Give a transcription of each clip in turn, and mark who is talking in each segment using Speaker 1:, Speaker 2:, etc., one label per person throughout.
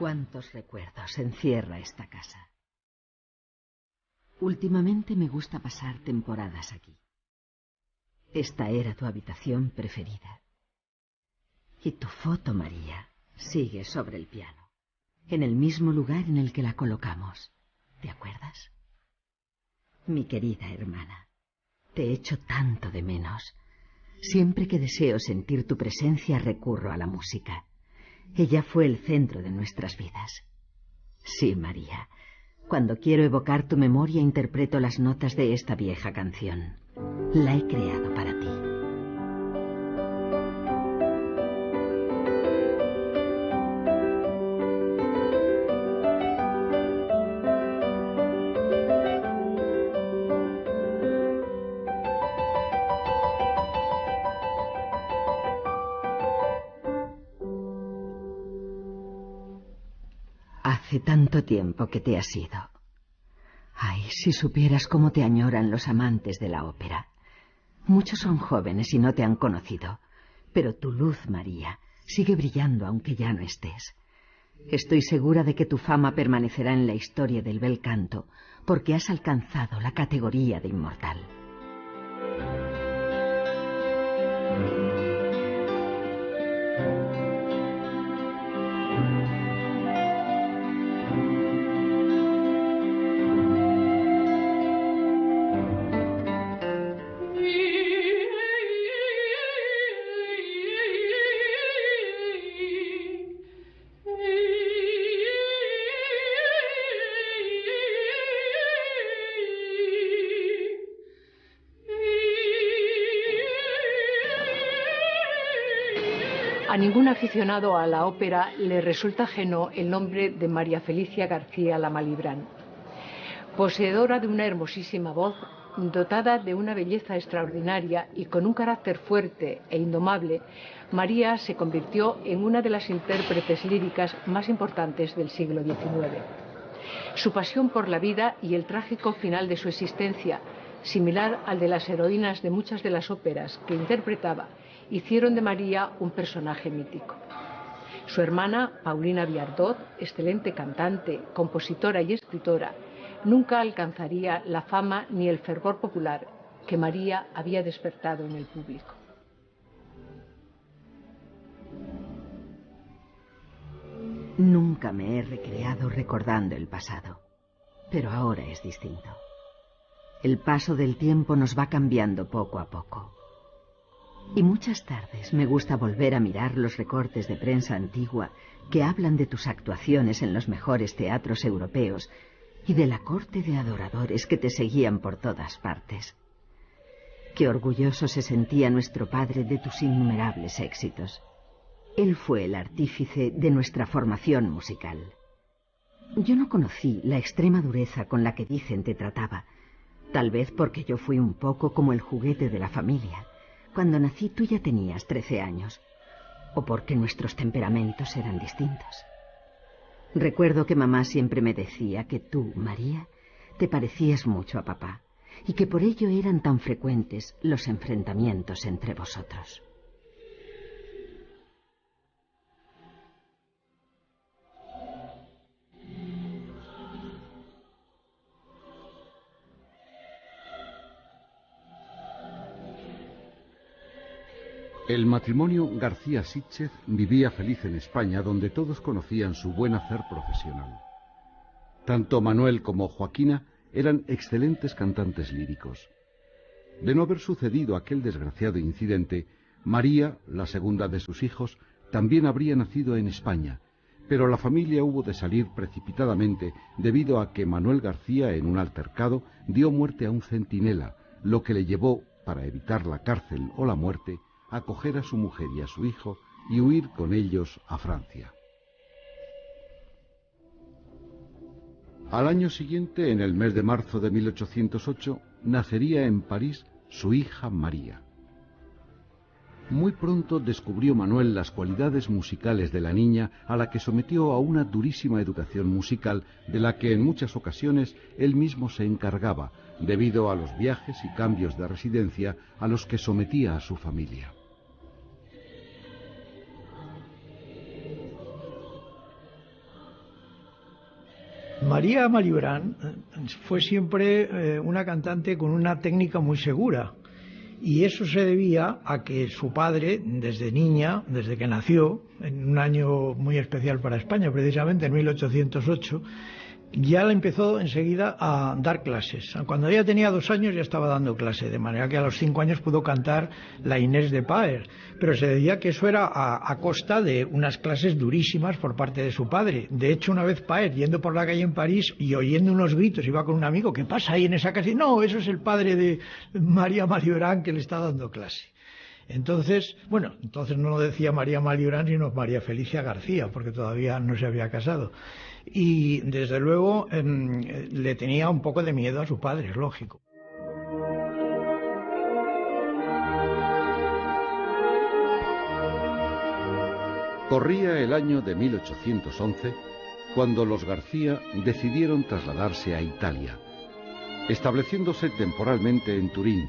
Speaker 1: Cuántos recuerdos encierra esta casa. Últimamente me gusta pasar temporadas aquí. Esta era tu habitación preferida. Y tu foto, María, sigue sobre el piano, en el mismo lugar en el que la colocamos. ¿Te acuerdas? Mi querida hermana, te echo tanto de menos. Siempre que deseo sentir tu presencia recurro a la música. Ella fue el centro de nuestras vidas. Sí, María. Cuando quiero evocar tu memoria interpreto las notas de esta vieja canción. La he creado para ti. Hace tanto tiempo que te has ido. Ay, si supieras cómo te añoran los amantes de la ópera. Muchos son jóvenes y no te han conocido, pero tu luz, María, sigue brillando aunque ya no estés. Estoy segura de que tu fama permanecerá en la historia del bel canto, porque has alcanzado la categoría de inmortal.
Speaker 2: A ningún aficionado a la ópera le resulta ajeno el nombre de María Felicia García La Malibrán. Poseedora de una hermosísima voz, dotada de una belleza extraordinaria y con un carácter fuerte e indomable, María se convirtió en una de las intérpretes líricas más importantes del siglo XIX. Su pasión por la vida y el trágico final de su existencia, similar al de las heroínas de muchas de las óperas que interpretaba, hicieron de María un personaje mítico. Su hermana, Paulina Viardot, excelente cantante, compositora y escritora, nunca alcanzaría la fama ni el fervor popular que María había despertado en el público.
Speaker 1: Nunca me he recreado recordando el pasado, pero ahora es distinto. El paso del tiempo nos va cambiando poco a poco. Y muchas tardes me gusta volver a mirar los recortes de prensa antigua que hablan de tus actuaciones en los mejores teatros europeos y de la corte de adoradores que te seguían por todas partes. Qué orgulloso se sentía nuestro padre de tus innumerables éxitos. Él fue el artífice de nuestra formación musical. Yo no conocí la extrema dureza con la que dicen te trataba, tal vez porque yo fui un poco como el juguete de la familia. Cuando nací tú ya tenías 13 años, o porque nuestros temperamentos eran distintos. Recuerdo que mamá siempre me decía que tú, María, te parecías mucho a papá, y que por ello eran tan frecuentes los enfrentamientos entre vosotros.
Speaker 3: El matrimonio García Sitchez vivía feliz en España, donde todos conocían su buen hacer profesional. Tanto Manuel como Joaquina eran excelentes cantantes líricos. De no haber sucedido aquel desgraciado incidente, María, la segunda de sus hijos, también habría nacido en España, pero la familia hubo de salir precipitadamente debido a que Manuel García, en un altercado, dio muerte a un centinela, lo que le llevó, para evitar la cárcel o la muerte, a coger a su mujer y a su hijo y huir con ellos a Francia. Al año siguiente, en el mes de marzo de 1808, nacería en París su hija María. Muy pronto descubrió Manuel las cualidades musicales de la niña, a la que sometió a una durísima educación musical, de la que en muchas ocasiones él mismo se encargaba, debido a los viajes y cambios de residencia a los que sometía a su familia.
Speaker 4: María Malibran fue siempre una cantante con una técnica muy segura, y eso se debía a que su padre, desde niña, desde que nació, en un año muy especial para España, precisamente en 1808, ya le empezó enseguida a dar clases. Cuando ella tenía 2 años ya estaba dando clase, de manera que a los 5 años pudo cantar la Inés de Paer, pero se decía que eso era a costa de unas clases durísimas por parte de su padre. De hecho, una vez Paer, yendo por la calle en París y oyendo unos gritos, iba con un amigo: ¿qué pasa ahí en esa casa? Y no, eso es el padre de María Malibran que le está dando clase. Entonces no lo decía María Malibran, sino María Felicia García, porque todavía no se había casado. Y desde luego le tenía un poco de miedo a su padre, es lógico.
Speaker 3: Corría el año de 1811 cuando los García decidieron trasladarse a Italia, estableciéndose temporalmente en Turín,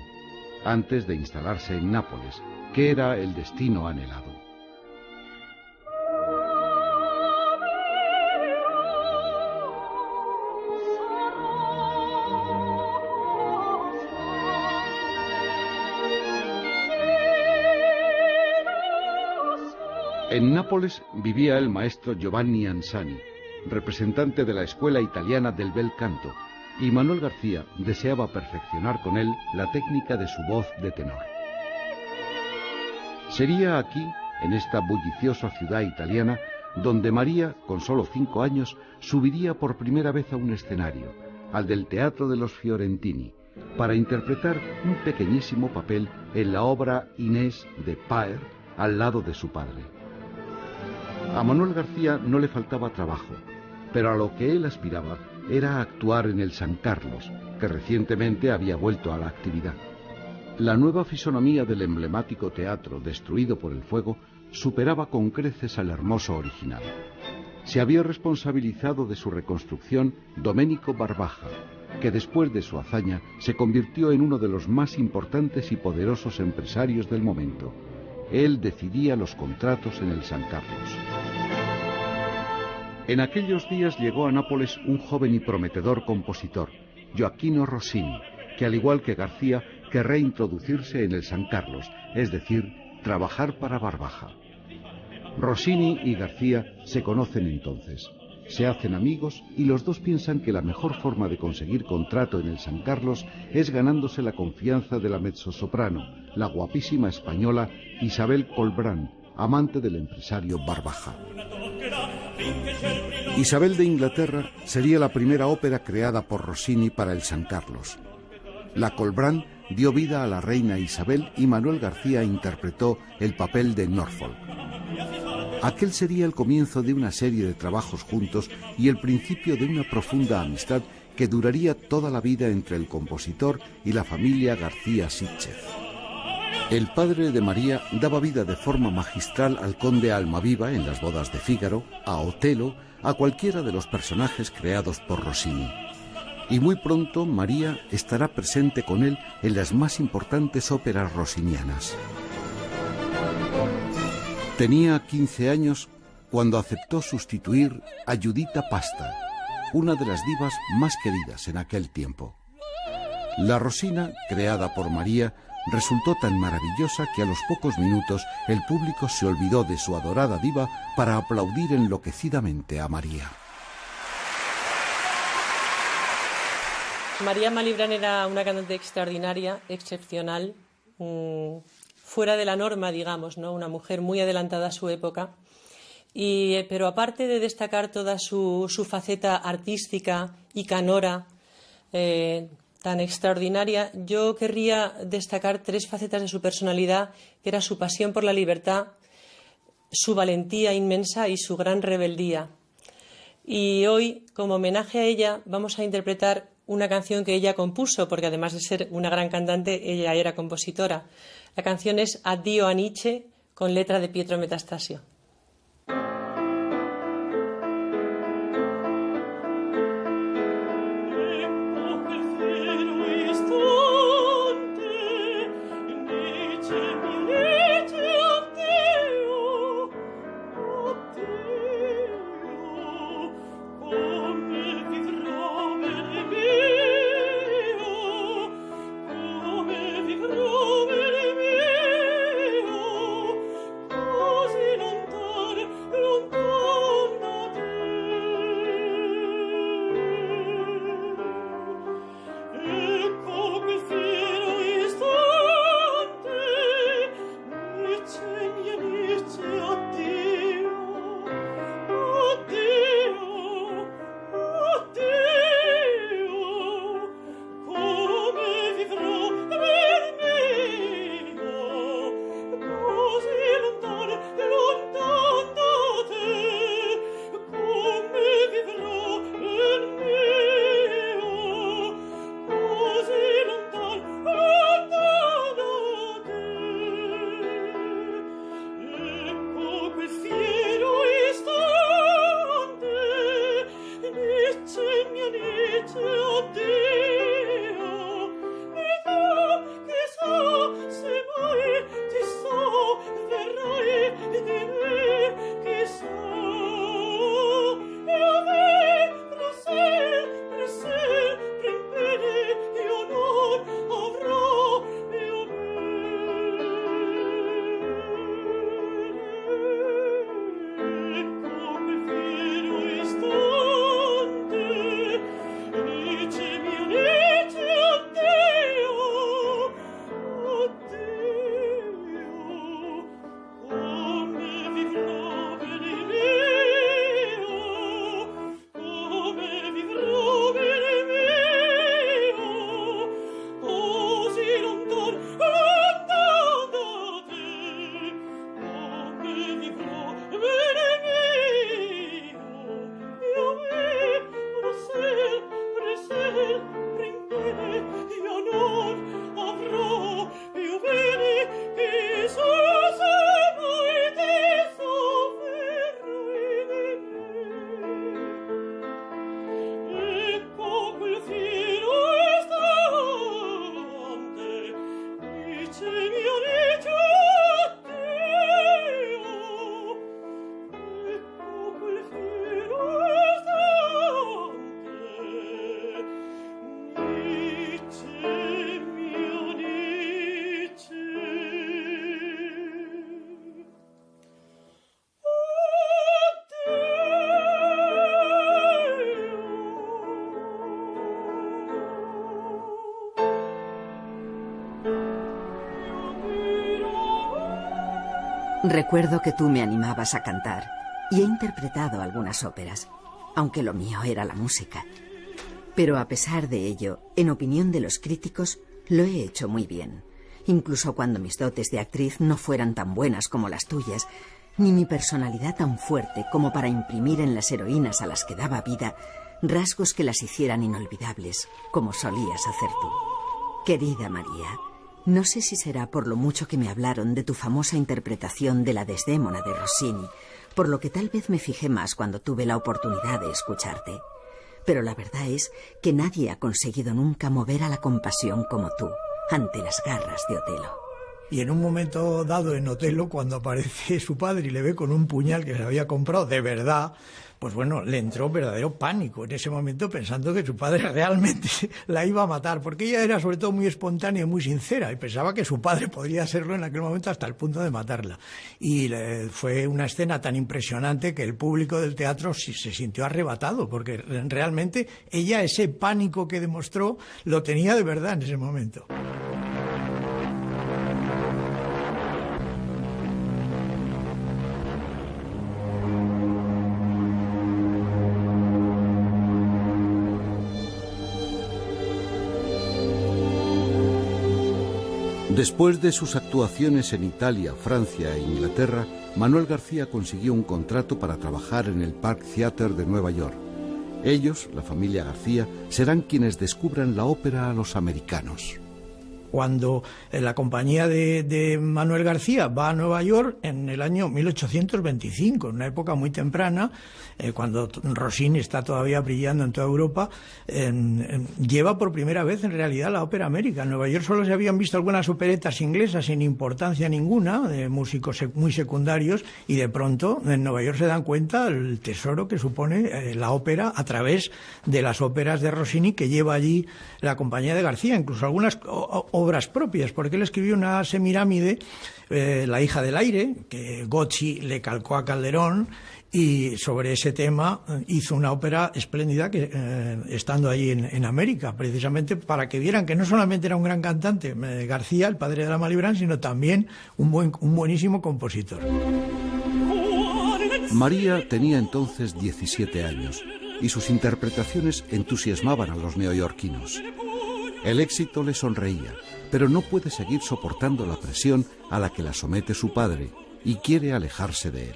Speaker 3: antes de instalarse en Nápoles, que era el destino anhelado. En Nápoles vivía el maestro Giovanni Ansani, representante de la escuela italiana del bel canto, y Manuel García deseaba perfeccionar con él la técnica de su voz de tenor. Sería aquí, en esta bulliciosa ciudad italiana, donde María, con solo 5 años, subiría por primera vez a un escenario, al del Teatro de los Fiorentini, para interpretar un pequeñísimo papel en la obra Inés de Paer, al lado de su padre. A Manuel García no le faltaba trabajo, pero a lo que él aspiraba era actuar en el San Carlos, que recientemente había vuelto a la actividad. La nueva fisonomía del emblemático teatro destruido por el fuego superaba con creces al hermoso original. Se había responsabilizado de su reconstrucción Domenico Barbaja, que después de su hazaña se convirtió en uno de los más importantes y poderosos empresarios del momento. Él decidía los contratos en el San Carlos. En aquellos días llegó a Nápoles un joven y prometedor compositor, Gioacchino Rossini, que al igual que García querrá introducirse en el San Carlos, es decir, trabajar para Barbaja. Rossini y García se conocen entonces, se hacen amigos y los dos piensan que la mejor forma de conseguir contrato en el San Carlos es ganándose la confianza de la mezzosoprano, la guapísima española Isabel Colbrán, amante del empresario Barbaja. Isabel de Inglaterra sería la primera ópera creada por Rossini para el San Carlos. La Colbrán dio vida a la reina Isabel y Manuel García interpretó el papel de Norfolk. Aquel sería el comienzo de una serie de trabajos juntos y el principio de una profunda amistad que duraría toda la vida entre el compositor y la familia García Sitchez. El padre de María daba vida de forma magistral al conde Almaviva en las bodas de Fígaro, a Otelo, a cualquiera de los personajes creados por Rossini. Y muy pronto María estará presente con él en las más importantes óperas rossinianas. Tenía 15 años cuando aceptó sustituir a Giuditta Pasta, una de las divas más queridas en aquel tiempo. La Rosina, creada por María, resultó tan maravillosa que a los pocos minutos el público se olvidó de su adorada diva para aplaudir enloquecidamente a María.
Speaker 5: María Malibran era una cantante extraordinaria, excepcional, fuera de la norma, digamos, ¿no? Una mujer muy adelantada a su época. Pero aparte de destacar toda su faceta artística y canora tan extraordinaria, yo querría destacar 3 facetas de su personalidad, que era su pasión por la libertad, su valentía inmensa y su gran rebeldía. Y hoy, como homenaje a ella, vamos a interpretar una canción que ella compuso, porque además de ser una gran cantante, ella era compositora. La canción es Addio Anice, con letra de Pietro Metastasio.
Speaker 6: Come
Speaker 1: Recuerdo que tú me animabas a cantar y he interpretado algunas óperas, aunque lo mío era la música. Pero a pesar de ello, en opinión de los críticos, lo he hecho muy bien. Incluso cuando mis dotes de actriz no fueran tan buenas como las tuyas, ni mi personalidad tan fuerte como para imprimir en las heroínas a las que daba vida rasgos que las hicieran inolvidables, como solías hacer tú. Querida María, no sé si será por lo mucho que me hablaron de tu famosa interpretación de la Desdémona de Rossini, por lo que tal vez me fijé más cuando tuve la oportunidad de escucharte. Pero la verdad es que nadie ha conseguido nunca mover a la compasión como tú, ante las garras de Otelo.
Speaker 4: Y en un momento dado en Otelo, cuando aparece su padre y le ve con un puñal que se había comprado de verdad, pues bueno, le entró verdadero pánico en ese momento, pensando que su padre realmente la iba a matar, porque ella era sobre todo muy espontánea y muy sincera, y pensaba que su padre podría hacerlo en aquel momento hasta el punto de matarla. Y fue una escena tan impresionante que el público del teatro se sintió arrebatado, porque realmente ella ese pánico que demostró lo tenía de verdad en ese momento.
Speaker 3: Después de sus actuaciones en Italia, Francia e Inglaterra, Manuel García consiguió un contrato para trabajar en el Park Theatre de Nueva York. Ellos, la familia García, serán quienes descubran la ópera a los americanos.
Speaker 4: Cuando la compañía de Manuel García va a Nueva York en el año 1825, en una época muy temprana, cuando Rossini está todavía brillando en toda Europa, lleva por primera vez en realidad la ópera América. En Nueva York solo se habían visto algunas operetas inglesas sin importancia ninguna, de músicos muy secundarios, y de pronto en Nueva York se dan cuenta del tesoro que supone la ópera a través de las óperas de Rossini que lleva allí la compañía de García, incluso algunas obras propias, porque él escribió una Semirámide, La hija del aire, que Gozzi le calcó a Calderón, y sobre ese tema hizo una ópera espléndida que estando allí en América, precisamente para que vieran que no solamente era un gran cantante, García, el padre de la Malibran, sino también un buenísimo compositor.
Speaker 3: María tenía entonces 17 años y sus interpretaciones entusiasmaban a los neoyorquinos. El éxito le sonreía, pero no puede seguir soportando la presión a la que la somete su padre y quiere alejarse de él.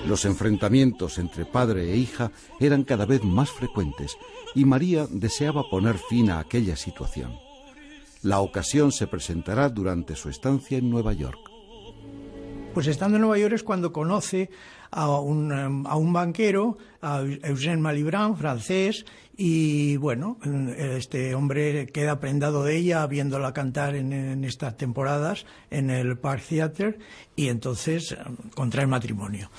Speaker 3: Los enfrentamientos entre padre e hija eran cada vez más frecuentes y María deseaba poner fin a aquella situación. La ocasión se presentará durante su estancia en Nueva York.
Speaker 4: Pues estando en Nueva York es cuando conoce a un banquero, a Eugène Malibran, francés, y bueno, este hombre queda prendado de ella viéndola cantar en estas temporadas en el Park Theatre, y entonces contrae matrimonio.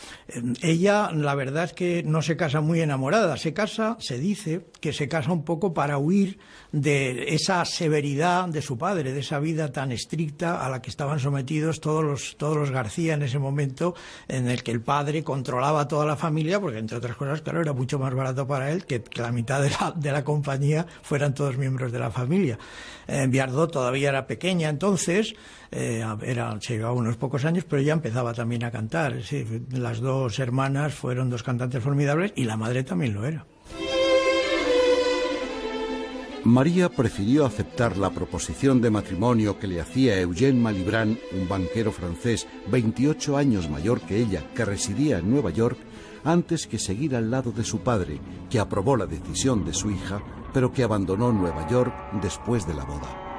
Speaker 4: Ella, la verdad es que no se casa muy enamorada, se dice que se casa un poco para huir de esa severidad de su padre, de esa vida tan estricta a la que estaban sometidos todos los García en ese momento, en el que el padre controlaba toda la familia, porque entre otras cosas, claro, era mucho más barato para él que la mitad de la compañía fueran todos miembros de la familia. Viardot todavía era pequeña entonces, se llevaba unos pocos años, pero ya empezaba también a cantar. Sí, las dos hermanas fueron dos cantantes formidables y la madre también lo era.
Speaker 3: María prefirió aceptar la proposición de matrimonio que le hacía Eugène Malibran, un banquero francés 28 años mayor que ella, que residía en Nueva York, antes que seguir al lado de su padre, que aprobó la decisión de su hija, pero que abandonó Nueva York después de la boda.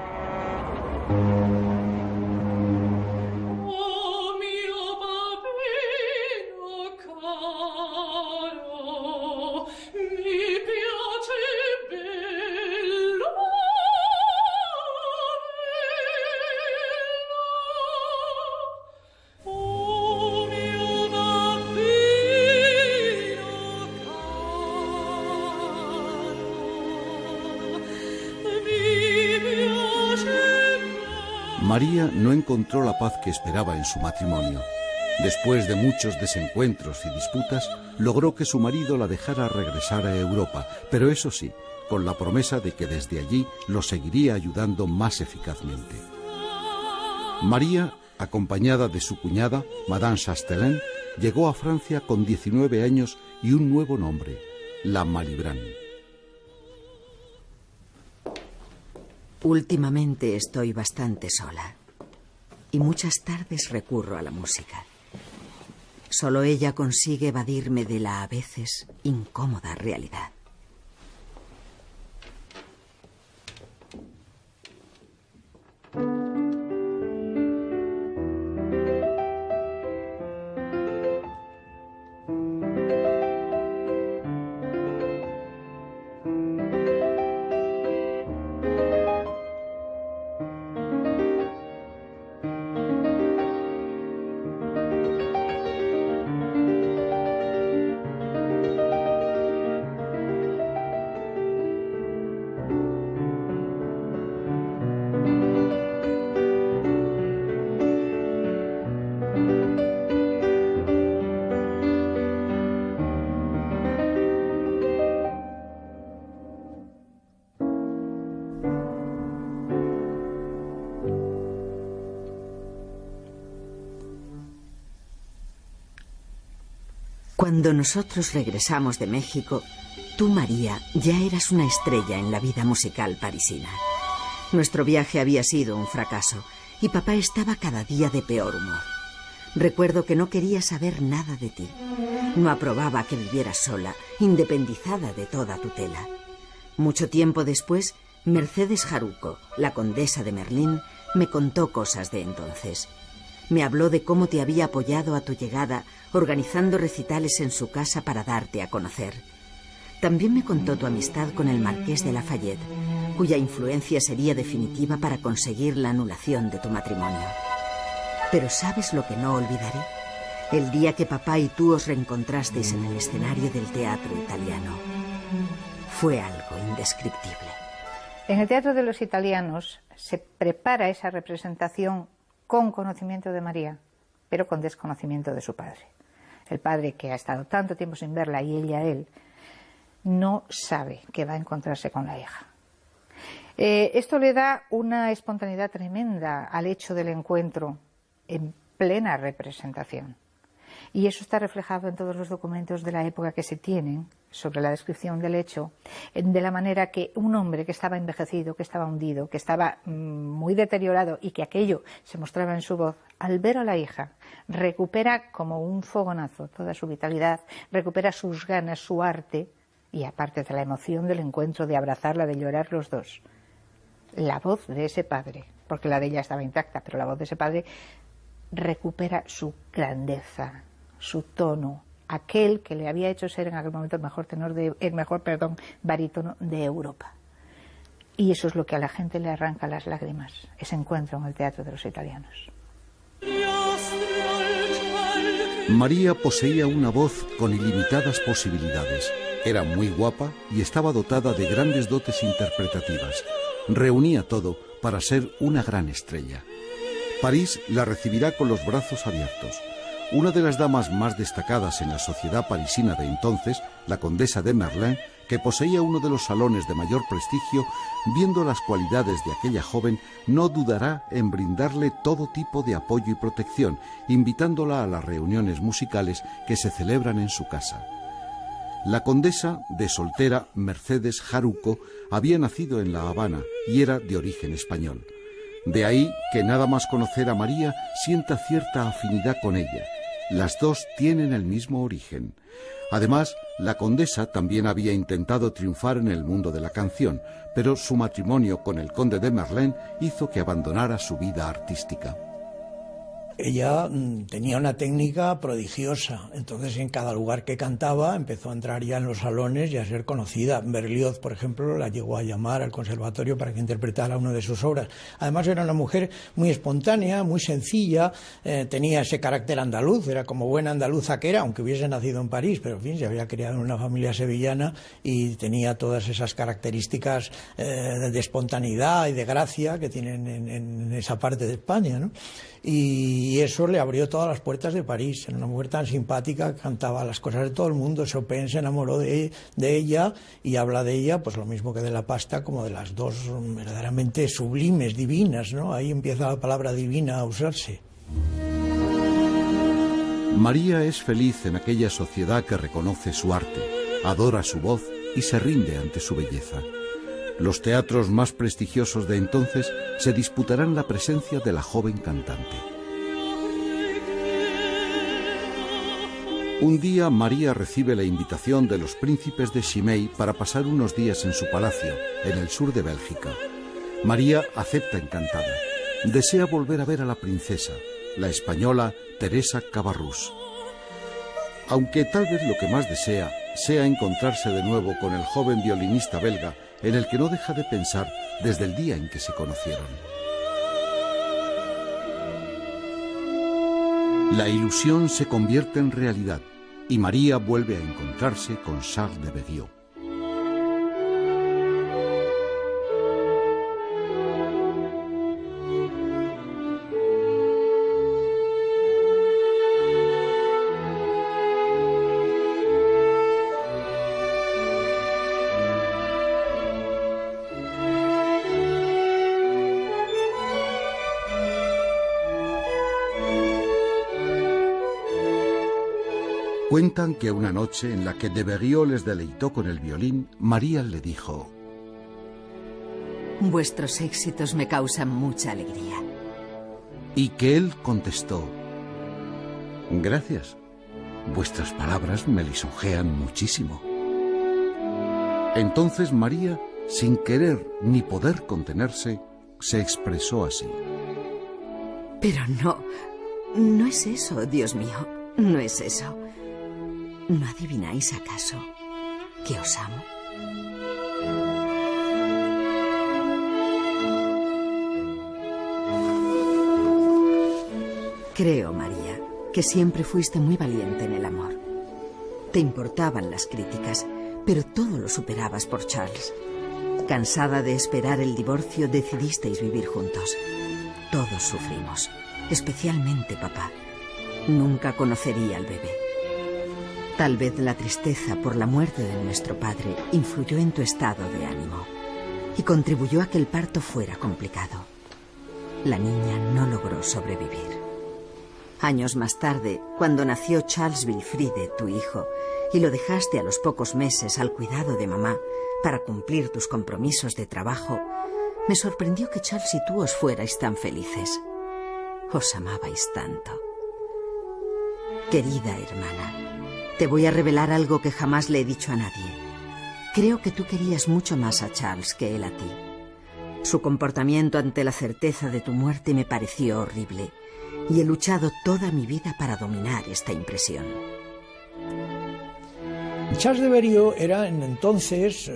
Speaker 3: María no encontró la paz que esperaba en su matrimonio. Después de muchos desencuentros y disputas, logró que su marido la dejara regresar a Europa, pero eso sí, con la promesa de que desde allí lo seguiría ayudando más eficazmente. María, acompañada de su cuñada, Madame Chastelain, llegó a Francia con 19 años y un nuevo nombre, la Malibran.
Speaker 1: Últimamente estoy bastante sola y muchas tardes recurro a la música. Solo ella consigue evadirme de la a veces incómoda realidad. Cuando nosotros regresamos de México, tú, María, ya eras una estrella en la vida musical parisina. Nuestro viaje había sido un fracaso y papá estaba cada día de peor humor. Recuerdo que no quería saber nada de ti. No aprobaba que vivieras sola, independizada de toda tutela. Mucho tiempo después, Mercedes Jaruco, la condesa de Merlín, me contó cosas de entonces. Me habló de cómo te había apoyado a tu llegada, organizando recitales en su casa para darte a conocer. También me contó tu amistad con el marqués de Lafayette, cuya influencia sería definitiva para conseguir la anulación de tu matrimonio. Pero ¿sabes lo que no olvidaré? El día que papá y tú os reencontrasteis en el escenario del Teatro Italiano. Fue algo indescriptible.
Speaker 6: En el Teatro de los Italianos se prepara esa representación con conocimiento de María, pero con desconocimiento de su padre. El padre, que ha estado tanto tiempo sin verla y ella a él, no sabe que va a encontrarse con la hija. Esto le da una espontaneidad tremenda al hecho del encuentro en plena representación. Y eso está reflejado en todos los documentos de la época que se tienen sobre la descripción del hecho, de la manera que un hombre que estaba envejecido, que estaba hundido, que estaba muy deteriorado y que aquello se mostraba en su voz, al ver a la hija, recupera como un fogonazo toda su vitalidad, recupera sus ganas, su arte, y aparte de la emoción del encuentro, de abrazarla, de llorar los dos. La voz de ese padre, porque la de ella estaba intacta, pero la voz de ese padre recupera su grandeza, su tono, aquel que le había hecho ser en aquel momento el mejor barítono de Europa. Y eso es lo que a la gente le arranca las lágrimas, ese encuentro en el Teatro de los Italianos.
Speaker 3: María poseía una voz con ilimitadas posibilidades. Era muy guapa y estaba dotada de grandes dotes interpretativas. Reunía todo para ser una gran estrella. París la recibirá con los brazos abiertos. Una de las damas más destacadas en la sociedad parisina de entonces, la condesa de Merlín, que poseía uno de los salones de mayor prestigio, viendo las cualidades de aquella joven, no dudará en brindarle todo tipo de apoyo y protección, invitándola a las reuniones musicales que se celebran en su casa. La condesa, de soltera Mercedes Jaruco, había nacido en La Habana y era de origen español. De ahí que nada más conocer a María sienta cierta afinidad con ella. Las dos tienen el mismo origen. Además, la condesa también había intentado triunfar en el mundo de la canción, pero su matrimonio con el conde de Merlin hizo que abandonara su vida artística.
Speaker 4: Ella tenía una técnica prodigiosa, entonces en cada lugar que cantaba empezó a entrar ya en los salones y a ser conocida. Berlioz, por ejemplo, la llegó a llamar al conservatorio para que interpretara una de sus obras. Además era una mujer muy espontánea, muy sencilla, tenía ese carácter andaluz, era como buena andaluza que era, aunque hubiese nacido en París, pero en fin, se había criado en una familia sevillana y tenía todas esas características de espontaneidad y de gracia que tienen en esa parte de España, ¿no? Y eso le abrió todas las puertas de París. Era una mujer tan simpática, cantaba las cosas de todo el mundo. Chopin se enamoró de ella y habla de ella, pues lo mismo que de la pasta, como de las dos verdaderamente sublimes, divinas, ¿no? Ahí empieza la palabra divina a usarse.
Speaker 3: María es feliz en aquella sociedad que reconoce su arte, adora su voz y se rinde ante su belleza. Los teatros más prestigiosos de entonces se disputarán la presencia de la joven cantante. Un día María recibe la invitación de los príncipes de Chimay para pasar unos días en su palacio, en el sur de Bélgica. María acepta encantada. Desea volver a ver a la princesa, la española Teresa Cabarrús. Aunque tal vez lo que más desea sea encontrarse de nuevo con el joven violinista belga, en el que no deja de pensar desde el día en que se conocieron. La ilusión se convierte en realidad y María vuelve a encontrarse con Charles de Beriot. Cuentan que una noche en la que de Beriot les deleitó con el violín, María le dijo:
Speaker 1: «Vuestros éxitos me causan mucha alegría».
Speaker 3: Y que él contestó: «Gracias. Vuestras palabras me lisonjean muchísimo». Entonces María, sin querer ni poder contenerse, se expresó así:
Speaker 1: «Pero no es eso, Dios mío, no es eso. ¿No adivináis acaso que os amo?» Creo, María, que siempre fuiste muy valiente en el amor. Te importaban las críticas, pero todo lo superabas por Charles. Cansada de esperar el divorcio, decidisteis vivir juntos. Todos sufrimos, especialmente papá. Nunca conocería al bebé. Tal vez la tristeza por la muerte de nuestro padre influyó en tu estado de ánimo y contribuyó a que el parto fuera complicado. La niña no logró sobrevivir. Años más tarde, cuando nació Charles Wilfride, tu hijo, y lo dejaste a los pocos meses al cuidado de mamá para cumplir tus compromisos de trabajo, me sorprendió que Charles y tú os fuerais tan felices. Os amabais tanto. Querida hermana, te voy a revelar algo que jamás le he dicho a nadie. Creo que tú querías mucho más a Charles que él a ti. Su comportamiento ante la certeza de tu muerte me pareció horrible, y he luchado toda mi vida para dominar esta impresión.
Speaker 4: Charles de Beriot era entonces,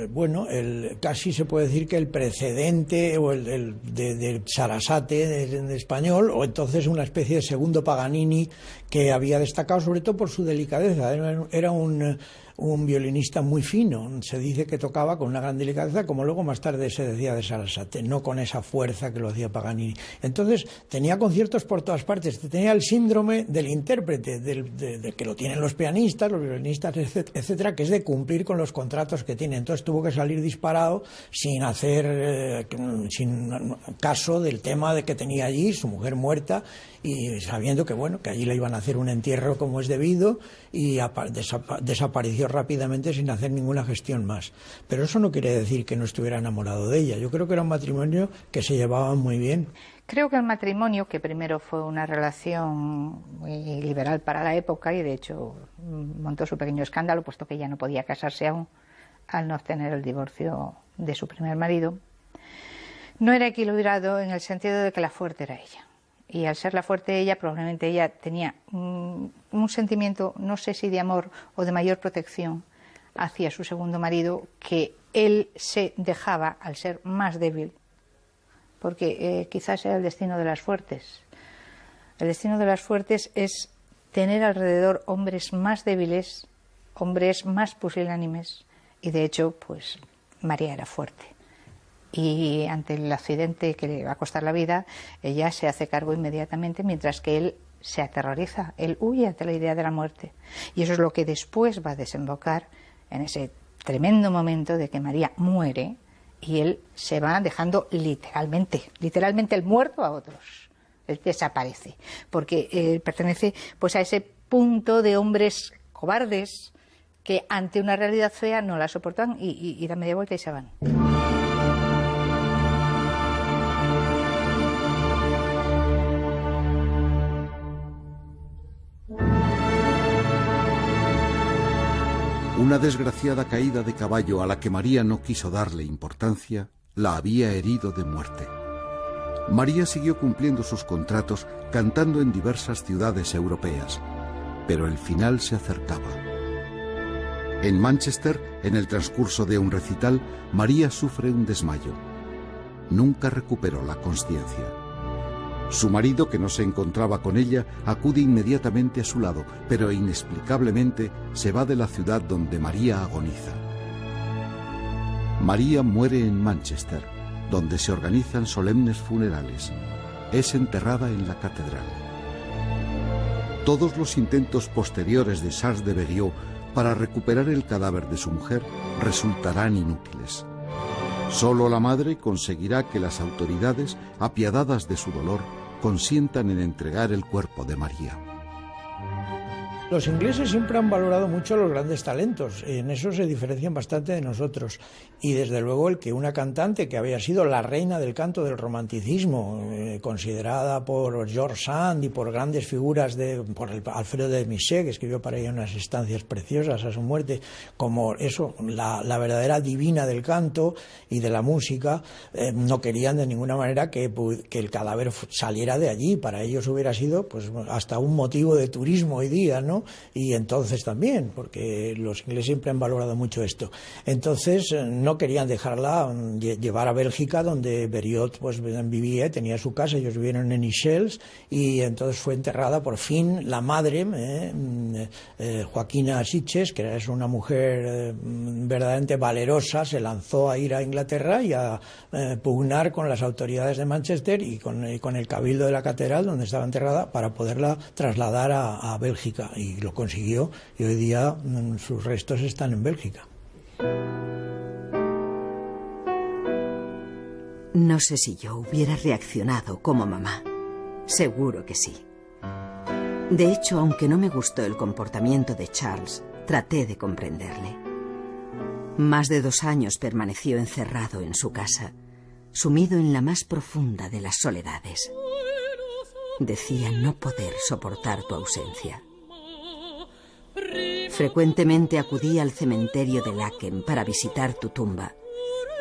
Speaker 4: casi se puede decir que el precedente o el de Sarasate de español, o entonces una especie de segundo Paganini que había destacado sobre todo por su delicadeza. Era un violinista muy fino, se dice que tocaba con una gran delicadeza, como luego más tarde se decía de Sarasate, no con esa fuerza que lo hacía Paganini. Entonces tenía conciertos por todas partes, tenía el síndrome del intérprete, de que lo tienen los pianistas, los violinistas, etcétera, que es de cumplir con los contratos que tiene. Entonces tuvo que salir disparado sin caso del tema de que tenía allí su mujer muerta, y sabiendo que allí le iban a hacer un entierro como es debido, y desapareció divorció rápidamente sin hacer ninguna gestión más. Pero eso no quiere decir que no estuviera enamorado de ella. Yo creo que era un matrimonio que se llevaban muy bien.
Speaker 6: Creo que el matrimonio, que primero fue una relación muy liberal para la época y de hecho montó su pequeño escándalo, puesto que ella no podía casarse aún al no obtener el divorcio de su primer marido, no era equilibrado en el sentido de que la fuerte era ella. Y al ser la fuerte ella, probablemente ella tenía un sentimiento, no sé si de amor o de mayor protección hacia su segundo marido, que él se dejaba al ser más débil, porque quizás era el destino de las fuertes. El destino de las fuertes es tener alrededor hombres más débiles, hombres más pusilánimes, y de hecho, pues María era fuerte. Y ante el accidente que le va a costar la vida, ella se hace cargo inmediatamente, mientras que él se aterroriza, él huye ante la idea de la muerte. Y eso es lo que después va a desembocar en ese tremendo momento de que María muere y él se va dejando literalmente el muerto a otros. Él desaparece, porque él pertenece pues a ese punto de hombres cobardes que ante una realidad fea no la soportan y dan media vuelta y se van.
Speaker 3: Una desgraciada caída de caballo a la que María no quiso darle importancia la había herido de muerte. María siguió cumpliendo sus contratos cantando en diversas ciudades europeas, pero el final se acercaba. En Manchester, en el transcurso de un recital, María sufre un desmayo. Nunca recuperó la consciencia. Su marido, que no se encontraba con ella, acude inmediatamente a su lado, pero inexplicablemente se va de la ciudad donde María agoniza. María muere en Manchester, donde se organizan solemnes funerales. Es enterrada en la catedral. Todos los intentos posteriores de Charles de Berriot para recuperar el cadáver de su mujer resultarán inútiles. Solo la madre conseguirá que las autoridades, apiadadas de su dolor, consientan en entregar el cuerpo de María.
Speaker 4: Los ingleses siempre han valorado mucho los grandes talentos, en eso se diferencian bastante de nosotros. Y desde luego el que una cantante que había sido la reina del canto del romanticismo, considerada por George Sand y por grandes figuras, por el Alfredo de Musset, que escribió para ella unas estancias preciosas a su muerte, como eso, la verdadera divina del canto y de la música, no querían de ninguna manera que el cadáver saliera de allí. Para ellos hubiera sido pues hasta un motivo de turismo hoy día, ¿no? Y entonces también, porque los ingleses siempre han valorado mucho esto. Entonces no querían dejarla llevar a Bélgica, donde Berriot pues vivía, tenía su casa, ellos vivieron en Ixelles, y entonces fue enterrada por fin la madre, Joaquina Sitges, que es una mujer verdaderamente valerosa, se lanzó a ir a Inglaterra y a pugnar con las autoridades de Manchester y con el cabildo de la catedral donde estaba enterrada para poderla trasladar a Bélgica. Y lo consiguió, y hoy día sus restos están en Bélgica.
Speaker 1: No sé si yo hubiera reaccionado como mamá. Seguro que sí. De hecho, aunque no me gustó el comportamiento de Charles, traté de comprenderle. Más de 2 años permaneció encerrado en su casa, sumido en la más profunda de las soledades. Decía no poder soportar tu ausencia. Frecuentemente acudía al cementerio de Laeken para visitar tu tumba,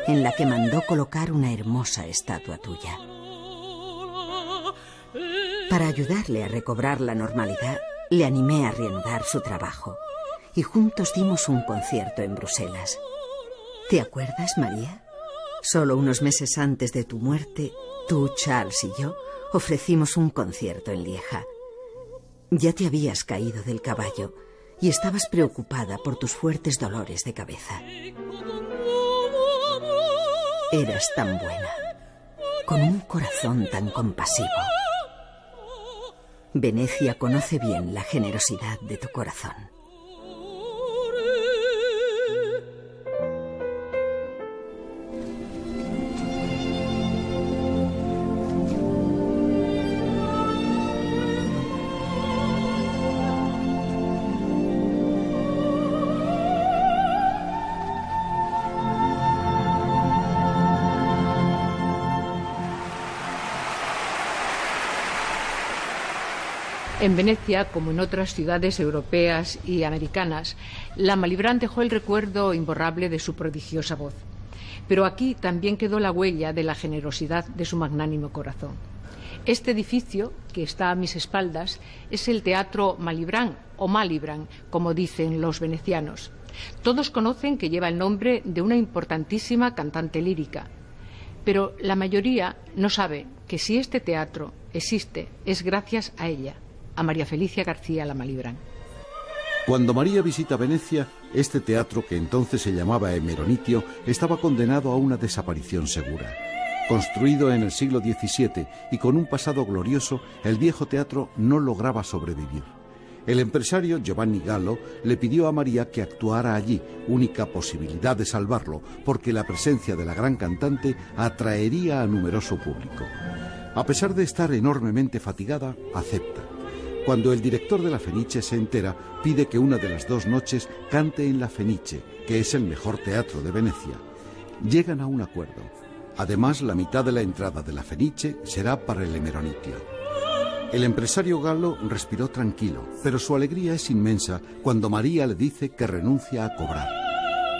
Speaker 1: en la que mandó colocar una hermosa estatua tuya. Para ayudarle a recobrar la normalidad, le animé a reanudar su trabajo, y juntos dimos un concierto en Bruselas. ¿Te acuerdas, María? Solo unos meses antes de tu muerte, tú, Charles y yo ofrecimos un concierto en Lieja. Ya te habías caído del caballo y estabas preocupada por tus fuertes dolores de cabeza. Eras tan buena, con un corazón tan compasivo. Venecia conoce bien la generosidad de tu corazón.
Speaker 2: En Venecia, como en otras ciudades europeas y americanas, la Malibran dejó el recuerdo imborrable de su prodigiosa voz. Pero aquí también quedó la huella de la generosidad de su magnánimo corazón. Este edificio, que está a mis espaldas, es el Teatro Malibran, o Malibran, como dicen los venecianos. Todos conocen que lleva el nombre de una importantísima cantante lírica, pero la mayoría no sabe que si este teatro existe es gracias a ella, a María Felicia García la Malibran.
Speaker 3: Cuando María visita Venecia, este teatro, que entonces se llamaba Emeronitio, estaba condenado a una desaparición segura. Construido en el siglo XVII y con un pasado glorioso, el viejo teatro no lograba sobrevivir. El empresario Giovanni Gallo le pidió a María que actuara allí, única posibilidad de salvarlo, porque la presencia de la gran cantante atraería a numeroso público. A pesar de estar enormemente fatigada, acepta. Cuando el director de la Fenice se entera, pide que una de las 2 noches cante en la Fenice, que es el mejor teatro de Venecia. Llegan a un acuerdo. Además, la mitad de la entrada de la Fenice será para el Emeronitio. El empresario Gallo respiró tranquilo, pero su alegría es inmensa cuando María le dice que renuncia a cobrar.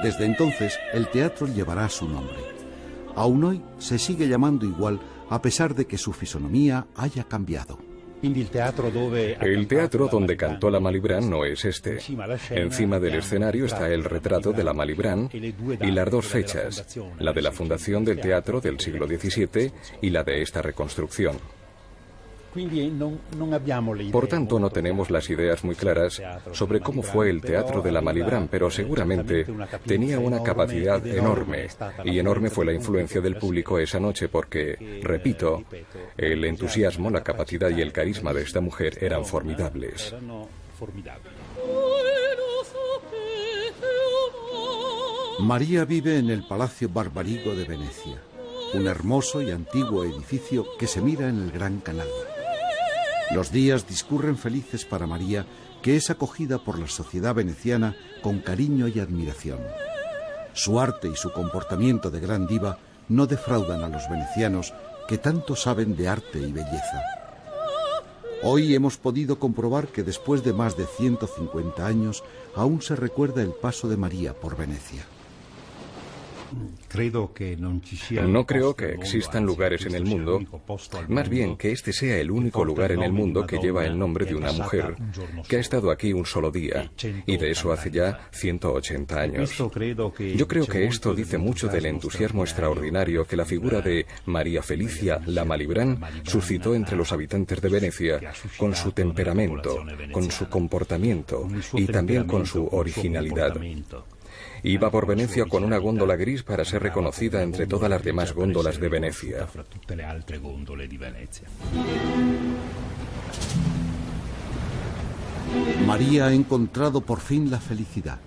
Speaker 3: Desde entonces, el teatro llevará su nombre. Aún hoy se sigue llamando igual, a pesar de que su fisonomía haya cambiado.
Speaker 7: El teatro donde cantó la Malibran no es este. Encima del escenario está el retrato de la Malibran y las 2 fechas, la de la fundación del teatro del siglo XVII y la de esta reconstrucción. Por tanto, no tenemos las ideas muy claras sobre cómo fue el teatro de la Malibran, pero seguramente tenía una capacidad enorme, y enorme fue la influencia del público esa noche porque, repito, el entusiasmo, la capacidad y el carisma de esta mujer eran formidables.
Speaker 3: María vive en el Palacio Barbarigo de Venecia, un hermoso y antiguo edificio que se mira en el Gran Canal. Los días discurren felices para María, que es acogida por la sociedad veneciana con cariño y admiración. Su arte y su comportamiento de gran diva no defraudan a los venecianos, que tanto saben de arte y belleza. Hoy hemos podido comprobar que después de más de 150 años aún se recuerda el paso de María por Venecia.
Speaker 7: No creo que existan lugares en el mundo, más bien que este sea el único lugar en el mundo que lleva el nombre de una mujer que ha estado aquí un solo día, y de eso hace ya 180 años. Yo creo que esto dice mucho del entusiasmo extraordinario que la figura de María Felicia la Malibran suscitó entre los habitantes de Venecia, con su temperamento, con su comportamiento y también con su originalidad. Iba por Venecia con una góndola gris para ser reconocida entre todas las demás góndolas de Venecia.
Speaker 3: María ha encontrado por fin la felicidad.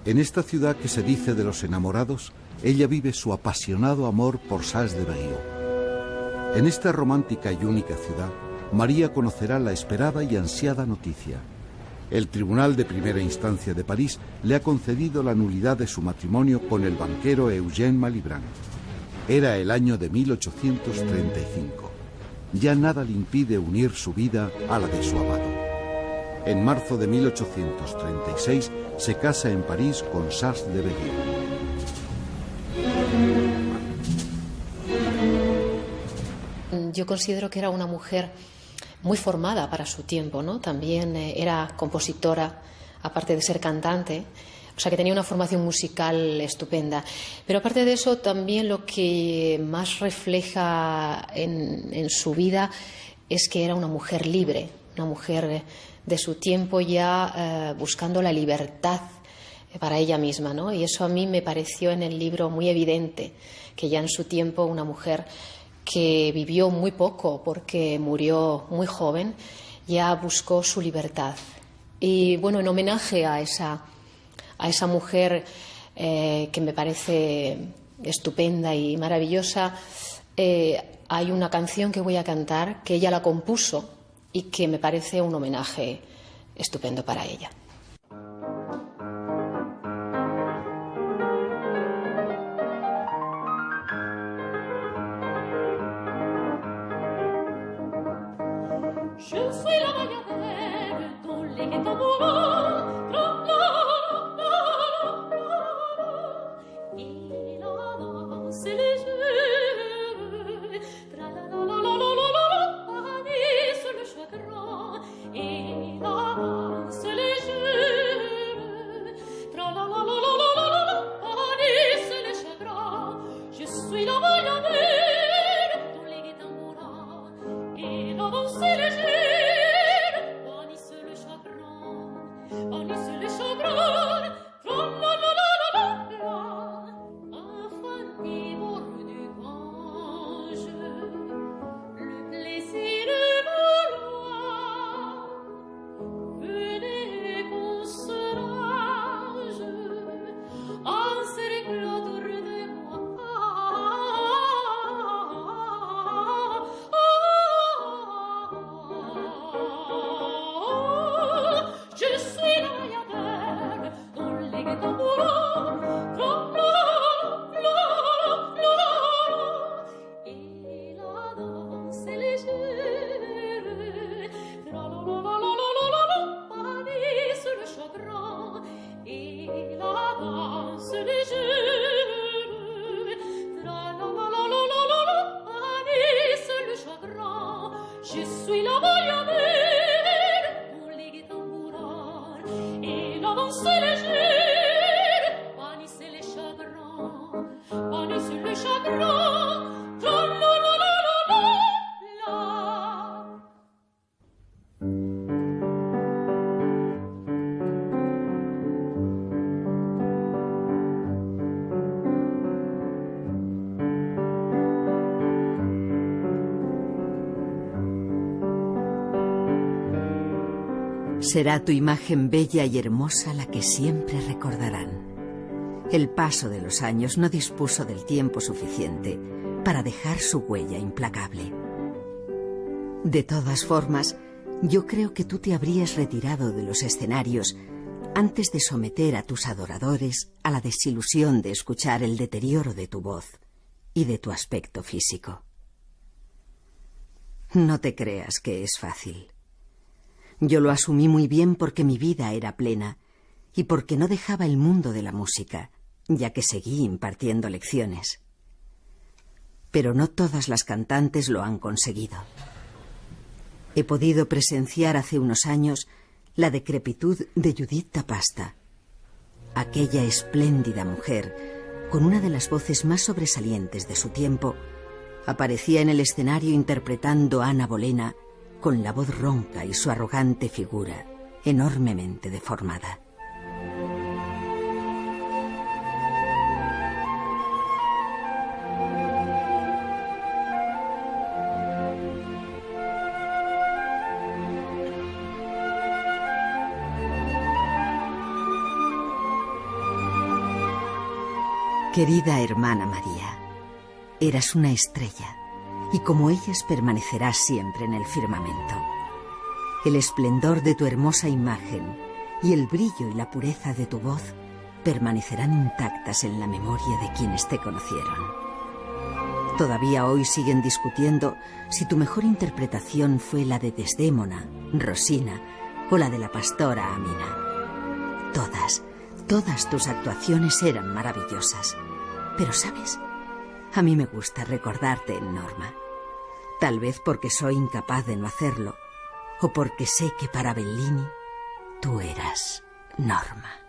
Speaker 3: En esta ciudad que se dice de los enamorados, ella vive su apasionado amor por Salles-de-Brageau. En esta romántica y única ciudad, María conocerá la esperada y ansiada noticia. El Tribunal de Primera Instancia de París le ha concedido la nulidad de su matrimonio con el banquero Eugène Malibran. Era el año de 1835. Ya nada le impide unir su vida a la de su amado. En marzo de 1836 se casa en París con Salles-de-Brageau.
Speaker 8: Yo considero que era una mujer muy formada para su tiempo, ¿no? También era compositora, aparte de ser cantante, o sea que tenía una formación musical estupenda. Pero aparte de eso, también lo que más refleja en su vida es que era una mujer libre, una mujer de su tiempo ya buscando la libertad para ella misma, ¿no? Y eso a mí me pareció en el libro muy evidente, que ya en su tiempo una mujer que vivió muy poco porque murió muy joven, ya buscó su libertad. Y bueno, en homenaje a esa mujer que me parece estupenda y maravillosa, hay una canción que voy a cantar que ella la compuso y que me parece un homenaje estupendo para ella.
Speaker 9: Je suis la Mayonnaise.
Speaker 1: Será tu imagen bella y hermosa la que siempre recordarán. El paso de los años no dispuso del tiempo suficiente para dejar su huella implacable. De todas formas, yo creo que tú te habrías retirado de los escenarios antes de someter a tus adoradores a la desilusión de escuchar el deterioro de tu voz y de tu aspecto físico. No te creas que es fácil. Yo lo asumí muy bien porque mi vida era plena y porque no dejaba el mundo de la música, ya que seguí impartiendo lecciones. Pero no todas las cantantes lo han conseguido. He podido presenciar hace unos años la decrepitud de Judith Tapasta, aquella espléndida mujer, con una de las voces más sobresalientes de su tiempo, aparecía en el escenario interpretando a Ana Bolena con la voz ronca y su arrogante figura enormemente deformada. Querida hermana María, eras una estrella, y como ellas permanecerás siempre en el firmamento. El esplendor de tu hermosa imagen y el brillo y la pureza de tu voz permanecerán intactas en la memoria de quienes te conocieron. Todavía hoy siguen discutiendo si tu mejor interpretación fue la de Desdémona, Rosina o la de la pastora Amina. Todas tus actuaciones eran maravillosas. Pero, ¿sabes? A mí me gusta recordarte en Norma. Tal vez porque soy incapaz de no hacerlo, o porque sé que para Bellini tú eras Norma.